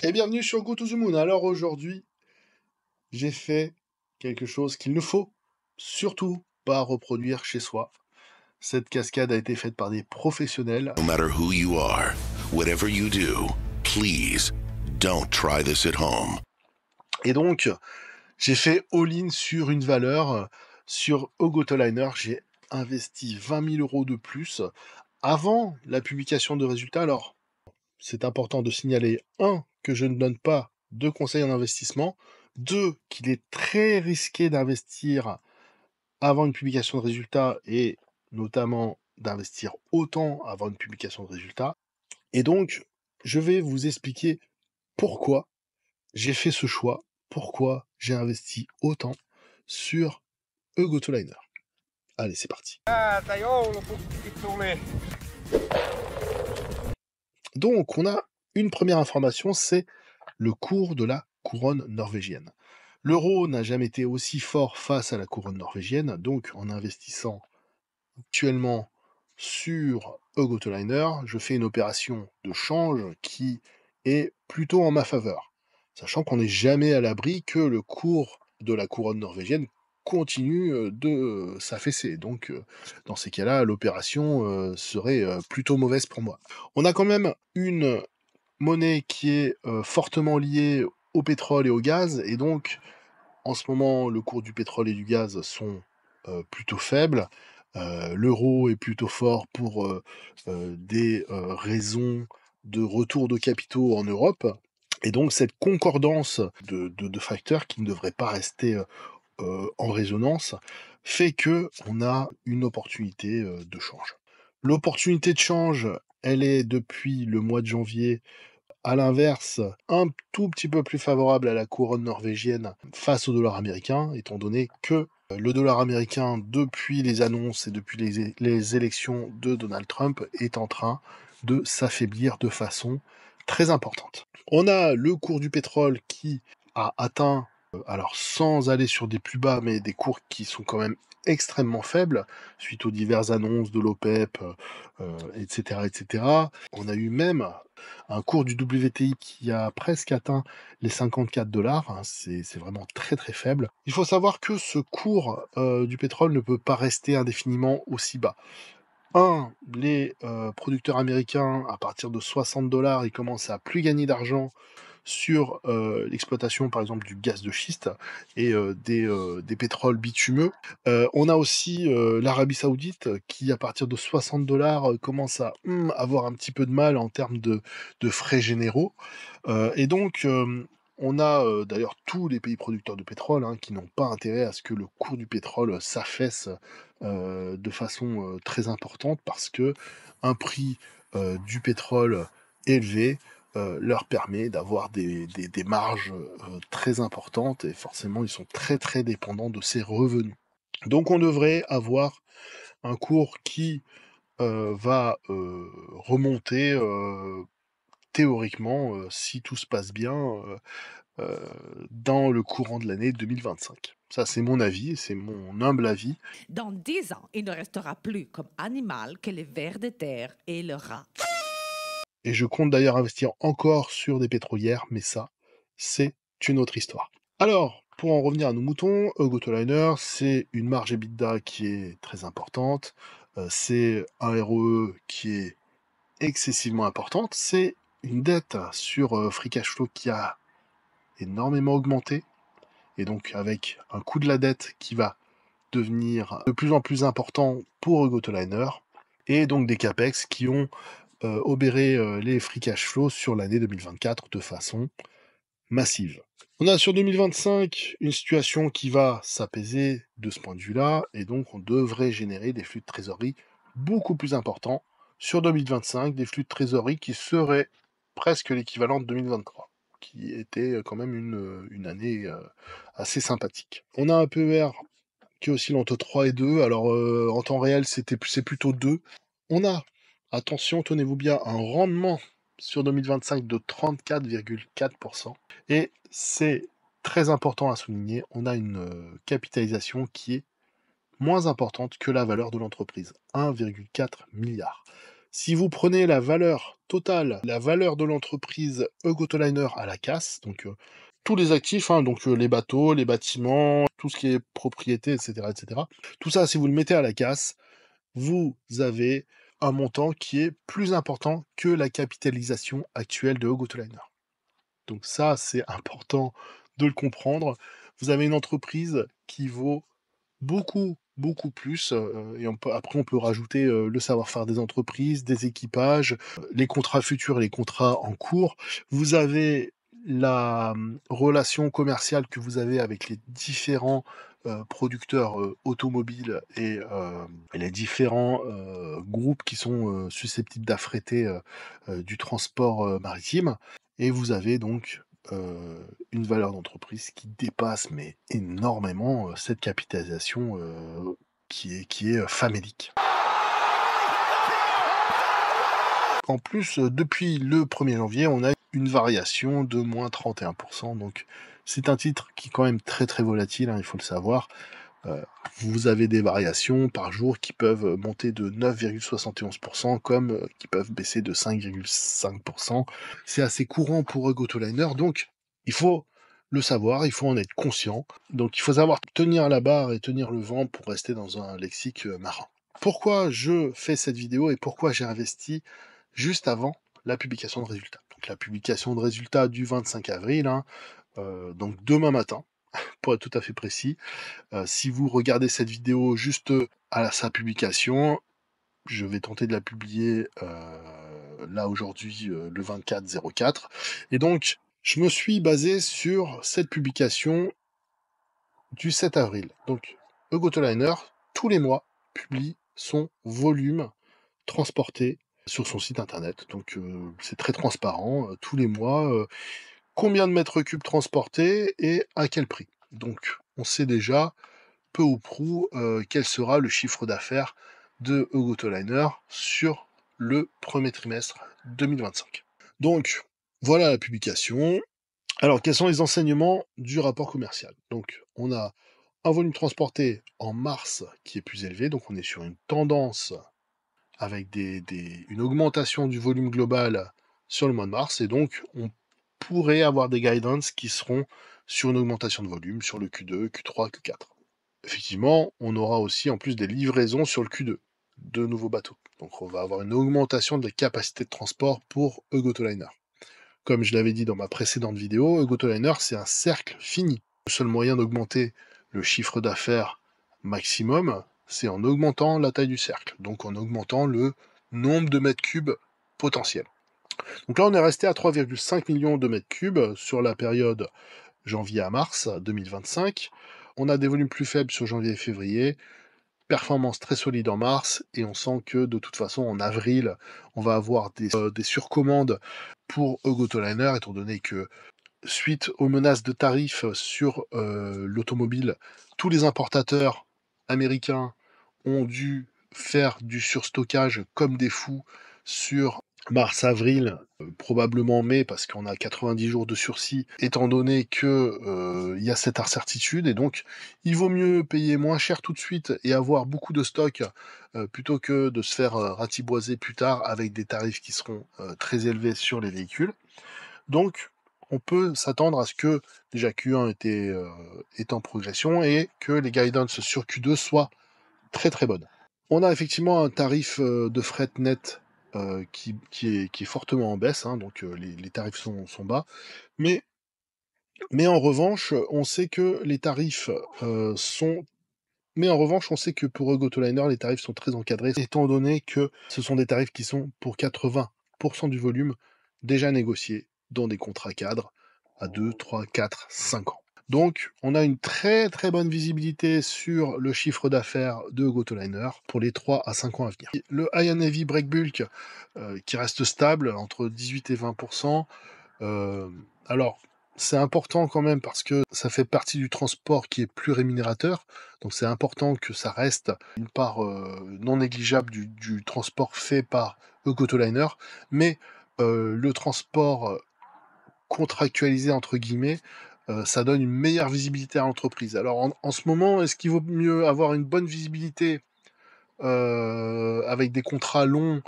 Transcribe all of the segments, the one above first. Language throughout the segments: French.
Et bienvenue sur Go to the Moon. Alors aujourd'hui, j'ai fait quelque chose qu'il ne faut surtout pas reproduire chez soi. Cette cascade a été faite par des professionnels. No matter who you are, whatever you do, please don't try this at home. Et donc, j'ai fait all-in sur une valeur. Sur Ogotoliner, j'ai investi 20 000 euros de plus avant la publication de résultats. Alors, c'est important de signaler, 1, que je ne donne pas de conseils en investissement, 2, qu'il est très risqué d'investir avant une publication de résultats et notamment d'investir autant avant une publication de résultats. Et donc, je vais vous expliquer pourquoi j'ai fait ce choix, pourquoi j'ai investi autant sur Ogotoliner. Allez, c'est parti. Donc, on a une première information, c'est le cours de la couronne norvégienne. L'euro n'a jamais été aussi fort face à la couronne norvégienne, donc en investissant actuellement sur Ogotoliner, je fais une opération de change qui est plutôt en ma faveur, sachant qu'on n'est jamais à l'abri que le cours de la couronne norvégienne continue de s'affaisser. Donc, dans ces cas-là, l'opération serait plutôt mauvaise pour moi. On a quand même une monnaie qui est fortement liée au pétrole et au gaz, et donc en ce moment, le cours du pétrole et du gaz sont plutôt faibles. L'euro est plutôt fort pour des raisons de retour de capitaux en Europe. Et donc cette concordance de facteurs qui ne devraient pas rester en résonance fait que on a une opportunité de change. L'opportunité de change, elle est depuis le mois de janvier à l'inverse, un tout petit peu plus favorable à la couronne norvégienne face au dollar américain, étant donné que le dollar américain, depuis les annonces et depuis les élections de Donald Trump, est en train de s'affaiblir de façon très importante. On a le cours du pétrole qui a atteint, alors sans aller sur des plus bas, mais des cours qui sont quand même extrêmement faibles, suite aux diverses annonces de l'OPEP, etc., etc. On a eu même un cours du WTI qui a presque atteint les 54 $, hein, c'est vraiment très très faible. Il faut savoir que ce cours du pétrole ne peut pas rester indéfiniment aussi bas. Les producteurs américains, à partir de 60 $, ils commencent à plus gagner d'argent sur l'exploitation par exemple du gaz de schiste et des pétroles bitumeux. On a aussi l'Arabie Saoudite qui, à partir de 60 $, commence à avoir un petit peu de mal en termes de frais généraux. Et donc, on a d'ailleurs tous les pays producteurs de pétrole hein, qui n'ont pas intérêt à ce que le cours du pétrole s'affaisse de façon très importante parce que un prix du pétrole élevé leur permet d'avoir des marges très importantes et forcément ils sont très très dépendants de ces revenus. Donc on devrait avoir un cours qui va remonter théoriquement, si tout se passe bien, dans le courant de l'année 2025. Ça, c'est mon avis, c'est mon humble avis. Dans 10 ans, il ne restera plus comme animal que les vers de terre et le rat. Et je compte d'ailleurs investir encore sur des pétrolières, mais ça, c'est une autre histoire. Alors, pour en revenir à nos moutons, Ogotoliner, c'est une marge EBITDA qui est très importante, c'est un ROE qui est excessivement importante, c'est une dette sur free cash flow qui a énormément augmenté, et donc avec un coût de la dette qui va devenir de plus en plus important pour Ogotoliner, et donc des capex qui ont obéré les free cash flow sur l'année 2024 de façon massive. On a sur 2025 une situation qui va s'apaiser de ce point de vue-là, et donc on devrait générer des flux de trésorerie beaucoup plus importants sur 2025, des flux de trésorerie qui seraient presque l'équivalent de 2023, qui était quand même une année assez sympathique. On a un PER qui oscille entre 3 et 2, alors en temps réel c'est plutôt 2. On a, attention, tenez-vous bien, un rendement sur 2025 de 34,4%. Et c'est très important à souligner, on a une capitalisation qui est moins importante que la valeur de l'entreprise, 1,4 milliard. Si vous prenez la valeur totale, la valeur de l'entreprise Eugotoliner à la casse, donc tous les actifs, hein, donc les bateaux, les bâtiments, tout ce qui est propriété, etc., tout ça, si vous le mettez à la casse, vous avez un montant qui est plus important que la capitalisation actuelle de Eugotoliner. Donc ça, c'est important de le comprendre. Vous avez une entreprise qui vaut beaucoup, beaucoup plus, et après on peut rajouter le savoir-faire des entreprises, des équipages, les contrats futurs et les contrats en cours. Vous avez la relation commerciale que vous avez avec les différents producteurs automobiles et les différents groupes qui sont susceptibles d'affréter du transport maritime. Et vous avez donc une valeur d'entreprise qui dépasse mais énormément cette capitalisation qui est famélique. En plus, depuis le 1er janvier, on a une variation de moins 31%, donc c'est un titre qui est quand même très très volatile, hein, il faut le savoir. Vous avez des variations par jour qui peuvent monter de 9,71% comme qui peuvent baisser de 5,5%. C'est assez courant pour Eugotoliner, donc il faut le savoir, il faut en être conscient. Donc il faut savoir tenir la barre et tenir le vent pour rester dans un lexique marin. Pourquoi je fais cette vidéo et pourquoi j'ai investi juste avant la publication de résultats? Donc la publication de résultats du 25 avril, hein, donc demain matin, pour être tout à fait précis. Si vous regardez cette vidéo juste à sa publication, je vais tenter de la publier là aujourd'hui, le 24/04. Et donc, je me suis basé sur cette publication du 7 avril. Donc, Eugotoliner, tous les mois, publie son volume transporté sur son site internet. Donc, c'est très transparent. Tous les mois, combien de mètres cubes transportés et à quel prix. Donc, on sait déjà peu ou prou quel sera le chiffre d'affaires de Eugotoliner sur le premier trimestre 2025. Donc, voilà la publication. Alors, quels sont les enseignements du rapport commercial? Donc, on a un volume transporté en mars qui est plus élevé, donc on est sur une tendance avec une augmentation du volume global sur le mois de mars, et donc on pourrait avoir des guidance qui seront sur une augmentation de volume sur le Q2, Q3, Q4. Effectivement, on aura aussi en plus des livraisons sur le Q2, de nouveaux bateaux. Donc on va avoir une augmentation de la capacité de transport pour Eugotoliner. Comme je l'avais dit dans ma précédente vidéo, Eugotoliner c'est un cercle fini. Le seul moyen d'augmenter le chiffre d'affaires maximum, c'est en augmentant la taille du cercle, donc en augmentant le nombre de mètres cubes potentiels. Donc là on est resté à 3,5 millions de mètres cubes sur la période janvier à mars 2025. On a des volumes plus faibles sur janvier et février, performance très solide en mars, et on sent que de toute façon en avril, on va avoir des surcommandes pour Eugotoliner, étant donné que suite aux menaces de tarifs sur l'automobile, tous les importateurs américains ont dû faire du surstockage comme des fous sur mars-avril, probablement mai, parce qu'on a 90 jours de sursis, étant donné que y a cette incertitude, et donc il vaut mieux payer moins cher tout de suite et avoir beaucoup de stock plutôt que de se faire ratiboiser plus tard avec des tarifs qui seront très élevés sur les véhicules. Donc on peut s'attendre à ce que déjà Q1 est en progression et que les guidance sur Q2 soient très très bonnes. On a effectivement un tarif de fret net qui est fortement en baisse, hein, donc les tarifs sont bas, mais en revanche, on sait que les tarifs sont... Mais en revanche, on sait que pour Eugotoliner, les tarifs sont très encadrés, étant donné que ce sont des tarifs qui sont pour 80% du volume déjà négociés dans des contrats cadres à 2, 3, 4, 5 ans. Donc, on a une très très bonne visibilité sur le chiffre d'affaires de Eugotoliner pour les 3 à 5 ans à venir. Le High and Heavy Break Bulk qui reste stable entre 18 et 20%. Alors, c'est important quand même parce que ça fait partie du transport qui est plus rémunérateur. Donc c'est important que ça reste une part non négligeable du transport fait par Eugotoliner. Mais le transport contractualisé, entre guillemets, ça donne une meilleure visibilité à l'entreprise. Alors en ce moment, est-ce qu'il vaut mieux avoir une bonne visibilité avec des contrats longs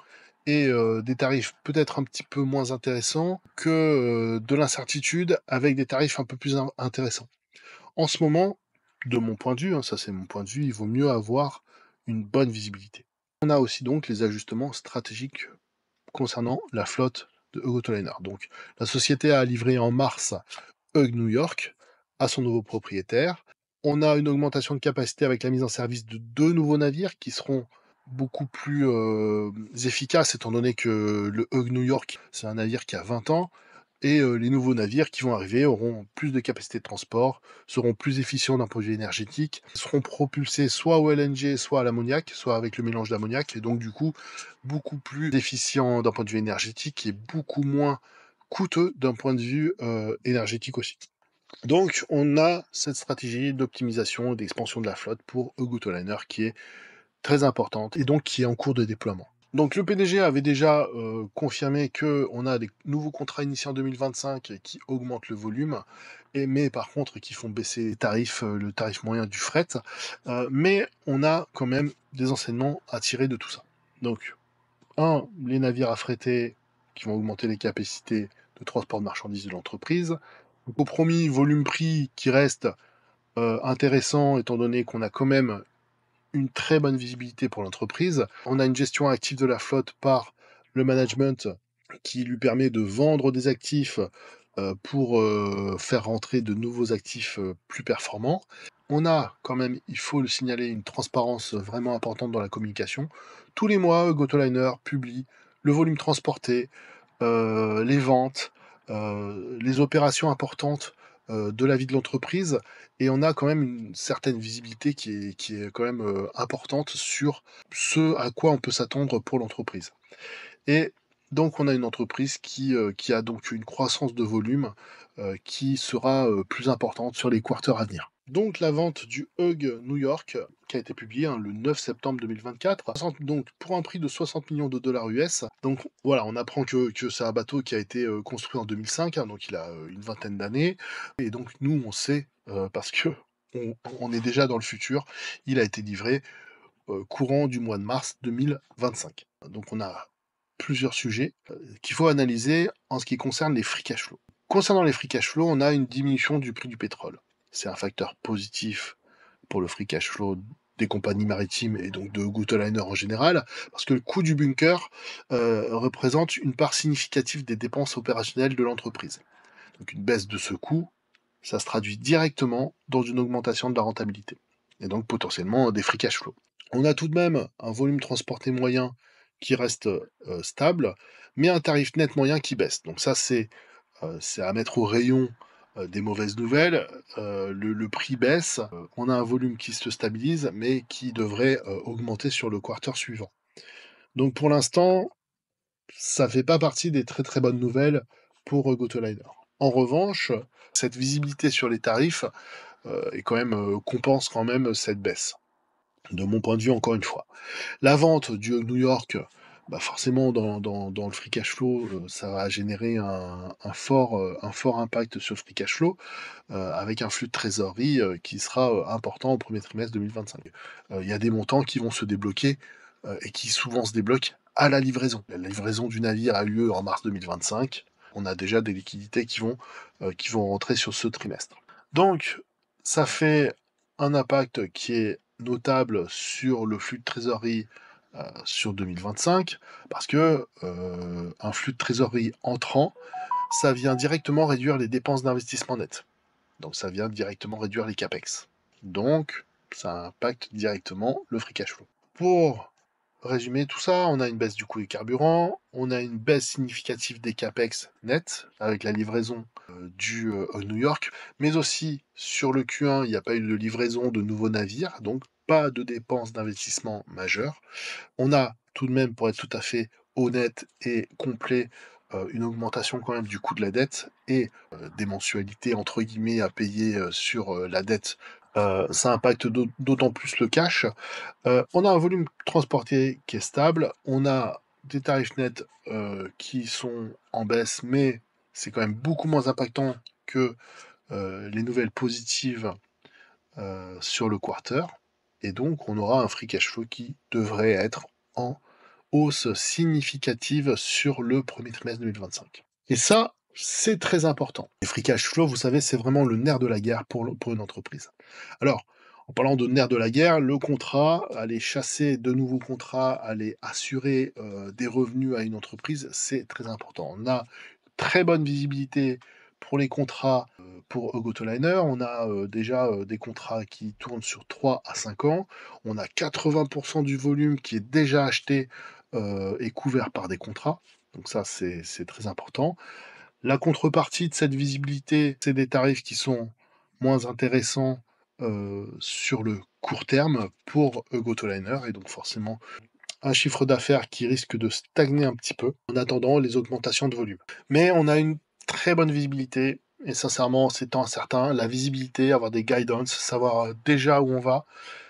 et des tarifs peut-être un petit peu moins intéressants que de l'incertitude avec des tarifs un peu plus intéressants. En ce moment, de mon point de vue, ça c'est mon point de vue, il vaut mieux avoir une bonne visibilité. On a aussi donc les ajustements stratégiques concernant la flotte de Hug Autoliner. Donc la société a livré en mars Hug New York à son nouveau propriétaire. On a une augmentation de capacité avec la mise en service de 2 nouveaux navires qui seront beaucoup plus efficaces, étant donné que le Hug New York, c'est un navire qui a 20 ans, et les nouveaux navires qui vont arriver auront plus de capacité de transport, seront plus efficients d'un point de vue énergétique, seront propulsés soit au LNG, soit à l'ammoniac, soit avec le mélange d'ammoniac, et donc du coup beaucoup plus efficients d'un point de vue énergétique et beaucoup moins coûteux d'un point de vue énergétique aussi. Donc, on a cette stratégie d'optimisation et d'expansion de la flotte pour Hug Autoliner qui est très importante et donc qui est en cours de déploiement. Donc, le PDG avait déjà confirmé qu'on a des nouveaux contrats initiés en 2025 qui augmentent le volume, mais par contre qui font baisser les tarifs, le tarif moyen du fret. Mais on a quand même des enseignements à tirer de tout ça. Donc, les navires affrétés qui vont augmenter les capacités de transport de marchandises de l'entreprise. Compromis volume-prix qui reste intéressant étant donné qu'on a quand même une très bonne visibilité pour l'entreprise. On a une gestion active de la flotte par le management qui lui permet de vendre des actifs pour faire rentrer de nouveaux actifs plus performants. On a quand même, il faut le signaler, une transparence vraiment importante dans la communication. Tous les mois, Gotoliner publie le volume transporté, les ventes, les opérations importantes de la vie de l'entreprise, et on a quand même une certaine visibilité qui est quand même importante sur ce à quoi on peut s'attendre pour l'entreprise. Et donc on a une entreprise qui a donc une croissance de volume qui sera plus importante sur les quarters à venir. Donc la vente du Hug New York, qui a été publiée le 9 septembre 2024, donc pour un prix de 60 millions de dollars US. Donc voilà, on apprend que c'est un bateau qui a été construit en 2005, donc il a une vingtaine d'années. Et donc nous, on sait, parce que on est déjà dans le futur, il a été livré courant du mois de mars 2025. Donc on a plusieurs sujets qu'il faut analyser en ce qui concerne les free cash flow. Concernant les free cash flow, on a une diminution du prix du pétrole. C'est un facteur positif pour le free cash flow des compagnies maritimes et donc de Gutoliner en général, parce que le coût du bunker représente une part significative des dépenses opérationnelles de l'entreprise. Donc une baisse de ce coût, ça se traduit directement dans une augmentation de la rentabilité, et donc potentiellement des free cash flow. On a tout de même un volume transporté moyen qui reste stable, mais un tarif net moyen qui baisse. Donc ça, c'est à mettre au rayon des mauvaises nouvelles. Le prix baisse, on a un volume qui se stabilise, mais qui devrait augmenter sur le quarter suivant. Donc pour l'instant, ça fait pas partie des très très bonnes nouvelles pour Gotoliner. En revanche, cette visibilité sur les tarifs est quand même, compense quand même cette baisse, de mon point de vue encore une fois. La vente du New York, bah forcément dans le free cash flow, ça va générer un fort impact sur le free cash flow, avec un flux de trésorerie qui sera important au premier trimestre 2025. Il y a des montants qui vont se débloquer et qui souvent se débloquent à la livraison. La livraison du navire a lieu en mars 2025. On a déjà des liquidités qui vont rentrer sur ce trimestre. Donc, ça fait un impact qui est notable sur le flux de trésorerie sur 2025, parce que un flux de trésorerie entrant, ça vient directement réduire les dépenses d'investissement net. Donc ça vient directement réduire les capex. Donc ça impacte directement le free cash flow. Pour résumer tout ça, on a une baisse du coût des carburants, on a une baisse significative des capex nets avec la livraison du New York, mais aussi sur le Q1, il n'y a pas eu de livraison de nouveaux navires, donc pas de dépenses d'investissement majeures. On a tout de même, pour être tout à fait honnête et complet, une augmentation quand même du coût de la dette et des mensualités entre guillemets à payer sur la dette. Ça impacte d'autant plus le cash. On a un volume transporté qui est stable, on a des tarifs nets qui sont en baisse, mais c'est quand même beaucoup moins impactant que les nouvelles positives sur le quarter, et donc on aura un free cash flow qui devrait être en hausse significative sur le premier trimestre 2025. Et ça, c'est très important. Les free cash flow, vous savez, c'est vraiment le nerf de la guerre pour une entreprise. Alors, en parlant de nerf de la guerre, le contrat, aller chasser de nouveaux contrats, aller assurer des revenus à une entreprise, c'est très important. On a très bonne visibilité pour les contrats pour Eurotoliner. On a déjà des contrats qui tournent sur 3 à 5 ans. On a 80% du volume qui est déjà acheté et couvert par des contrats. Donc ça, c'est très important. La contrepartie de cette visibilité, c'est des tarifs qui sont moins intéressants sur le court terme pour Eurotoliner et donc forcément un chiffre d'affaires qui risque de stagner un petit peu en attendant les augmentations de volume. Mais on a une très bonne visibilité et sincèrement, c'est temps incertain. La visibilité, avoir des guidance, savoir déjà où on va,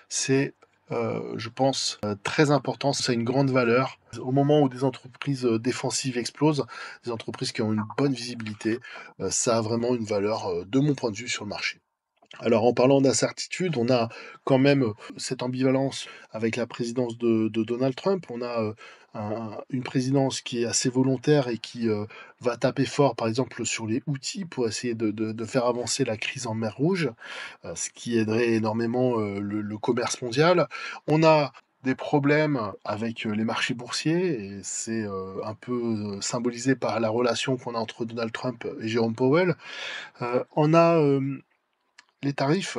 c'est, je pense, très important. Ça a une grande valeur. Au moment où des entreprises défensives explosent, des entreprises qui ont une bonne visibilité, ça a vraiment une valeur, de mon point de vue, sur le marché. Alors, en parlant d'incertitude, on a quand même cette ambivalence avec la présidence de Donald Trump. On a une présidence qui est assez volontaire et qui va taper fort, par exemple, sur les outils pour essayer de faire avancer la crise en mer Rouge, ce qui aiderait énormément le commerce mondial. On a des problèmes avec les marchés boursiers et c'est un peu symbolisé par la relation qu'on a entre Donald Trump et Jérôme Powell. On a les tarifs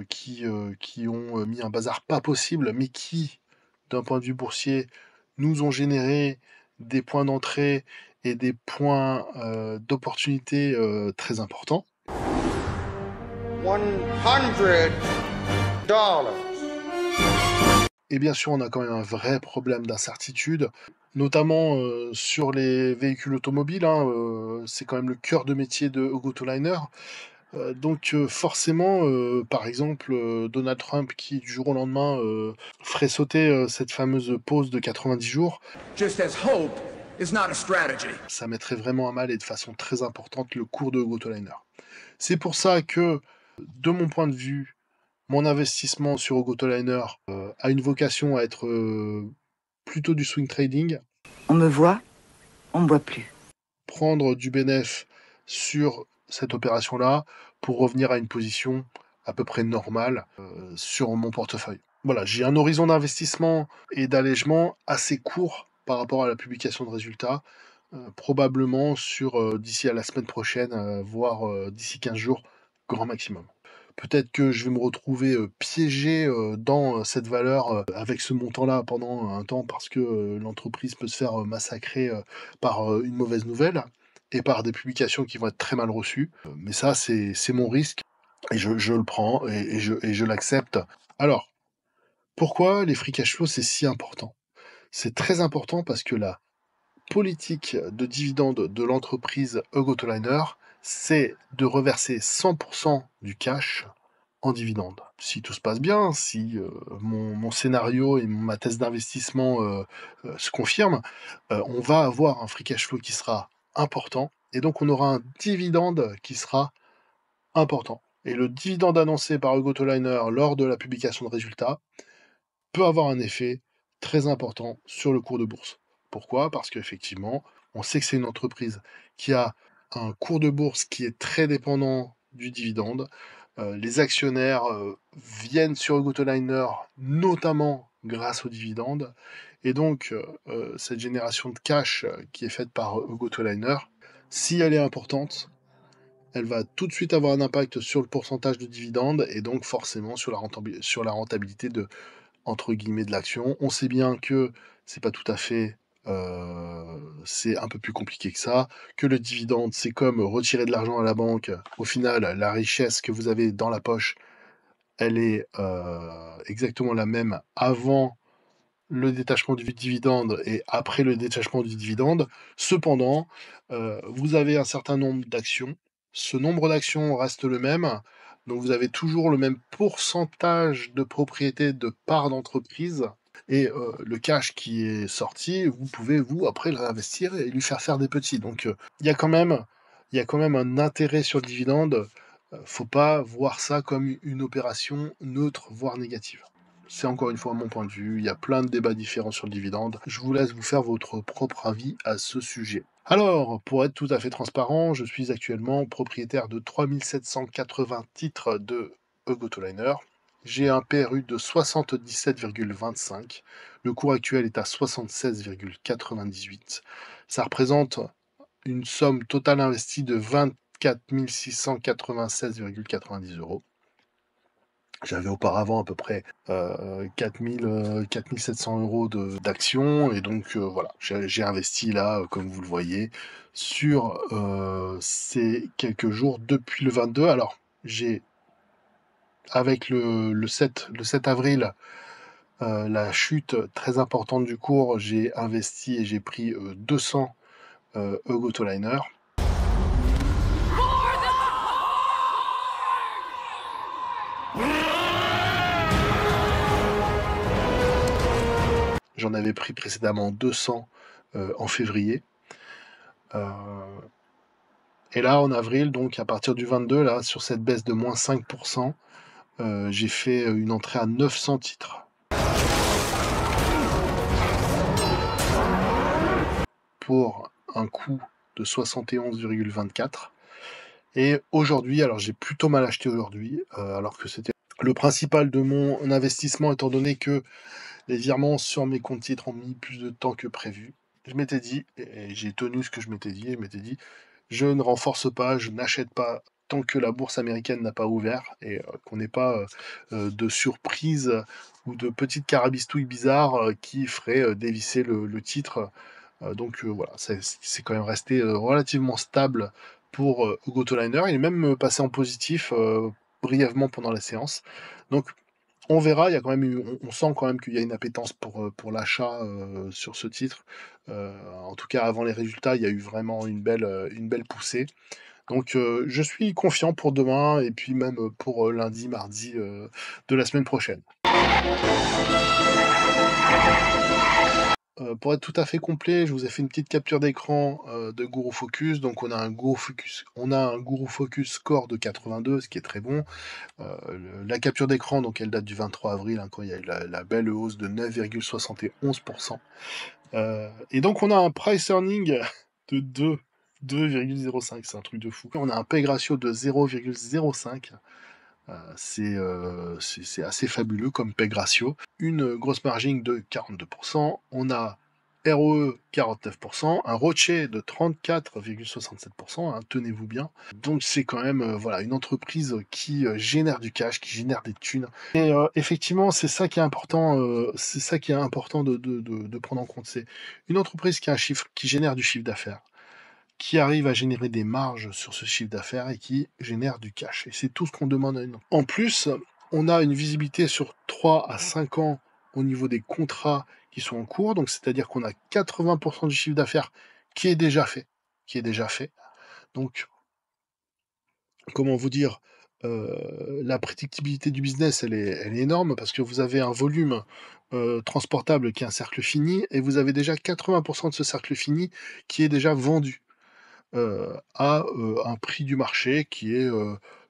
qui ont mis un bazar pas possible, mais qui, d'un point de vue boursier, nous ont généré des points d'entrée et des points d'opportunité très importants. $100. Et bien sûr, on a quand même un vrai problème d'incertitude, notamment sur les véhicules automobiles. C'est quand même le cœur de métier de Eurotoliner. Donc forcément, par exemple, Donald Trump qui, du jour au lendemain, ferait sauter cette fameuse pause de 90 jours, Just as hope is not a strategy. ça mettrait vraiment à mal et de façon très importante le cours de Eurotoliner. C'est pour ça que, de mon point de vue, mon investissement sur Eurotoliner a une vocation à être plutôt du swing trading, On me voit, on me voit plus. prendre du bénéf sur cette opération-là pour revenir à une position à peu près normale sur mon portefeuille. Voilà, j'ai un horizon d'investissement et d'allègement assez court par rapport à la publication de résultats, probablement sur d'ici à la semaine prochaine, voire d'ici 15 jours, grand maximum. Peut-être que je vais me retrouver piégé dans cette valeur avec ce montant-là pendant un temps parce que l'entreprise peut se faire massacrer par une mauvaise nouvelle et par des publications qui vont être très mal reçues. Mais ça, c'est mon risque et je le prends et je l'accepte. Alors, pourquoi les free cash flow, c'est si important? C'est très important parce que la politique de dividende de l'entreprise Eurotoliner, c'est de reverser 100% du cash en dividende. Si tout se passe bien, si mon scénario et ma thèse d'investissement se confirment, on va avoir un free cash flow qui sera important et donc on aura un dividende qui sera important. Et le dividende annoncé par Eurotoliner lors de la publication de résultats peut avoir un effet très important sur le cours de bourse. Pourquoi? Parce qu'effectivement, on sait que c'est une entreprise qui a un cours de bourse qui est très dépendant du dividende. Les actionnaires viennent sur Eurotoliner notamment grâce au dividende. Et donc, cette génération de cash qui est faite par Eurotoliner, si elle est importante, elle va tout de suite avoir un impact sur le pourcentage de dividende et donc forcément sur la rentabilité de, entre guillemets, de l'action. On sait bien que c'est pas tout à fait, c'est un peu plus compliqué que ça, que le dividende, c'est comme retirer de l'argent à la banque. Au final, la richesse que vous avez dans la poche, elle est exactement la même avant le détachement du dividende et après le détachement du dividende. Cependant, vous avez un certain nombre d'actions. Ce nombre d'actions reste le même. Donc vous avez toujours le même pourcentage de propriété de parts d'entreprise. Et le cash qui est sorti, vous pouvez, vous, après, le réinvestir et lui faire des petits. Donc il y a quand même un intérêt sur le dividende. Faut pas voir ça comme une opération neutre, voire négative. c'est encore une fois mon point de vue. Il y a plein de débats différents sur le dividende. Je vous laisse vous faire votre propre avis à ce sujet. Alors, pour être tout à fait transparent, je suis actuellement propriétaire de 3780 titres de Eurotoliner. J'ai un PRU de 77,25. Le cours actuel est à 76,98. Ça représente une somme totale investie de 24 696,90 euros. J'avais auparavant à peu près 4700 euros d'actions, et donc voilà, j'ai investi là, comme vous le voyez, sur ces quelques jours depuis le 22. Alors, avec le 7 avril, la chute très importante du cours, j'ai investi et j'ai pris 200 Eurotoliner. J'en avais pris précédemment 200 en février. Et là, en avril, donc à partir du 22, là, sur cette baisse de moins 5%, j'ai fait une entrée à 900 titres. Pour un coût de 71,24. Et aujourd'hui, alors j'ai plutôt mal acheté aujourd'hui, alors que c'était le principal de mon investissement, étant donné que les virements sur mes comptes titres ont mis plus de temps que prévu. Je m'étais dit, et j'ai tenu ce que je m'étais dit, je ne renforce pas, je n'achète pas tant que la bourse américaine n'a pas ouvert, et qu'on n'ait pas de surprise ou de petites carabistouilles bizarres qui feraient dévisser le titre. Donc voilà, c'est quand même resté relativement stable pour Eurotoliner. Il est même passé en positif brièvement pendant la séance. Donc on verra, il y a quand même on sent quand même qu'il y a une appétence pour l'achat sur ce titre. En tout cas, avant les résultats, il y a eu vraiment une belle poussée. Donc je suis confiant pour demain et puis même pour lundi, mardi de la semaine prochaine. Pour être tout à fait complet, je vous ai fait une petite capture d'écran de Guru Focus. Donc on a un Guru Focus score de 82, ce qui est très bon. La capture d'écran, donc elle date du 23 avril, quand il y a eu la belle hausse de 9,71%. Et donc on a un price earning de 2,05, c'est un truc de fou. On a un PEG ratio de 0,05. C'est assez fabuleux comme PEG ratio. Une grosse margin de 42%. On a ROE 49%, un ROCE de 34,67%, tenez-vous bien. Donc c'est quand même voilà, une entreprise qui génère du cash, qui génère des thunes. Et effectivement, c'est ça qui est important, de prendre en compte. C'est une entreprise qui a un chiffre, qui génère du chiffre d'affaires, qui arrive à générer des marges sur ce chiffre d'affaires et qui génère du cash. Et c'est tout ce qu'on demande à une. En plus, on a une visibilité sur 3 à 5 ans au niveau des contrats qui sont en cours, donc c'est-à-dire qu'on a 80% du chiffre d'affaires qui est déjà fait. Donc, comment vous dire, la prédictibilité du business, elle est énorme parce que vous avez un volume transportable qui est un cercle fini et vous avez déjà 80% de ce cercle fini qui est déjà vendu à un prix du marché qui est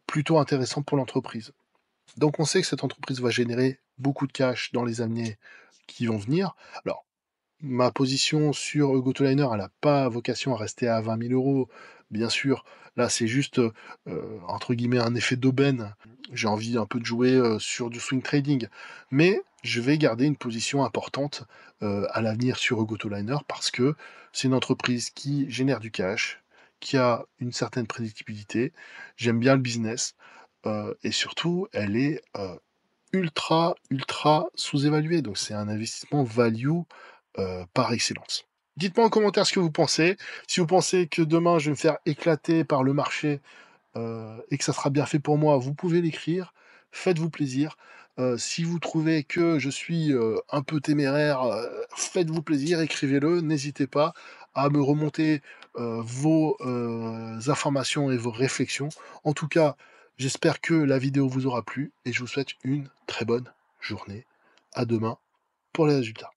plutôt intéressant pour l'entreprise. Donc on sait que cette entreprise va générer beaucoup de cash dans les années qui vont venir. Alors, ma position sur Eurotoliner, elle n'a pas vocation à rester à 20 000 euros. Bien sûr, là c'est juste, entre guillemets, un effet d'aubaine. J'ai envie un peu de jouer sur du swing trading. Mais je vais garder une position importante à l'avenir sur Eurotoliner parce que c'est une entreprise qui génère du cash, qui a une certaine prédictibilité. J'aime bien le business. Et surtout, elle est ultra sous-évaluée. Donc c'est un investissement value par excellence. Dites-moi en commentaire ce que vous pensez. Si vous pensez que demain je vais me faire éclater par le marché et que ça sera bien fait pour moi, vous pouvez l'écrire. Faites-vous plaisir. Si vous trouvez que je suis un peu téméraire, faites-vous plaisir, écrivez-le. N'hésitez pas à me remonter vos informations et vos réflexions. En tout cas, j'espère que la vidéo vous aura plu et je vous souhaite une très bonne journée. À demain pour les résultats.